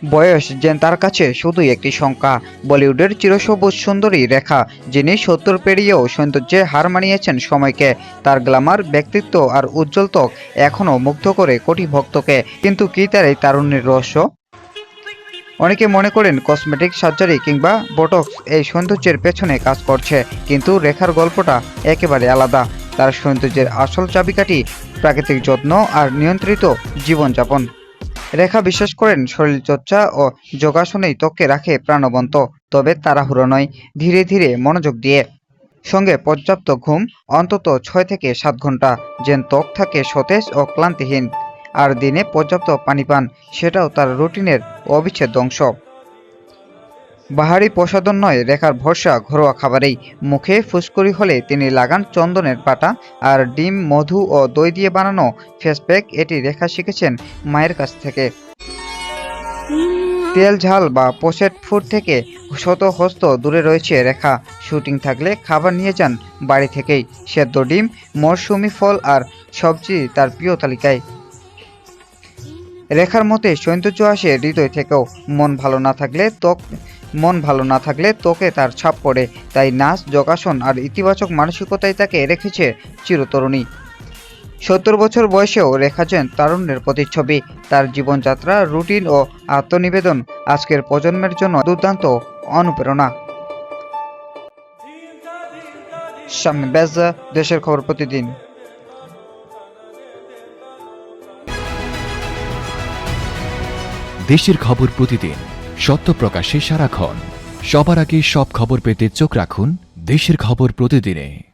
বয়স যেন তার কাছে শুধুই একটি সংখ্যা। বলিউডের চিরসবুজ সুন্দরী রেখা, যিনি 70 পেরিয়েও সৌন্দর্যে হার মানিয়েছেন সময়কে। তার গ্ল্যামার, ব্যক্তিত্ব আর উজ্জ্বল ত্বক এখনও মুগ্ধ করে কোটি ভক্তকে। কিন্তু কি তার এই তারুণ্যের রহস্য? অনেকে মনে করেন কসমেটিক সার্জারি কিংবা বোটক্স এই সৌন্দর্যের পেছনে কাজ করছে, কিন্তু রেখার গল্পটা একেবারে আলাদা। তার সৌন্দর্যের আসল চাবিকাঠি প্রাকৃতিক যত্ন আর নিয়ন্ত্রিত জীবনযাপন। রেখা বিশ্বাস করেন শরীরচর্চা ও যোগাসনেই ত্বককে রাখে প্রাণবন্ত, তবে তাড়াহুড়ো নয়, ধীরে ধীরে মনোযোগ দিয়ে। সঙ্গে পর্যাপ্ত ঘুম, অন্তত 6 থেকে 7 ঘন্টা, যেন ত্বক থাকে সতেজ ও ক্লান্তিহীন। আর দিনে পর্যাপ্ত পানি পান, সেটাও তার রুটিনের অবিচ্ছেদ্য অংশ। বাহারি প্রসাধন নয়, রেখার ভরসা ঘরোয়া খাবারেই। মুখে ফুসকুড়ি হলে তিনি লাগান চন্দনের পাতা আর ডিম, মধু ও দই দিয়ে বানানো ফেস প্যাক। এটি রেখা শিখেছেন মায়ের কাছ থেকে। তেল, ঝাল বা প্রসেসড ফুড থেকে শত হস্ত দূরে রয়েছে রেখা। শুটিং থাকলে খাবার নিয়ে যান বাড়ি থেকেই। সেদ্ধ ডিম, মরশুমি ফল আর সবজি তার প্রিয় তালিকায়। রেখার মতে সৌন্দর্য আসে হৃদয় থেকেও। মন ভালো না থাকলে ত্বকে তার ছাপ পড়ে। তাই নাচ, যোগাসন আর ইতিবাচক মানসিকতাই তাকে রেখেছে চিরতরুণী। 70 বছর বয়সেও রেখা যেন তারুণ্যের প্রতিচ্ছবি। তার জীবনযাত্রা, রুটিন ও আত্মনিবেদন আজকের প্রজন্মের জন্য দুর্দান্ত অনুপ্রেরণা। শামীম বেজা, দেশের খবর প্রতিদিন। দেশের খবর প্রতিদিন, সত্য প্রকাশে সারাক্ষণ। সবার আগে সব খবর পেতে চোখ রাখুন দেশের খবর প্রতিদিনে।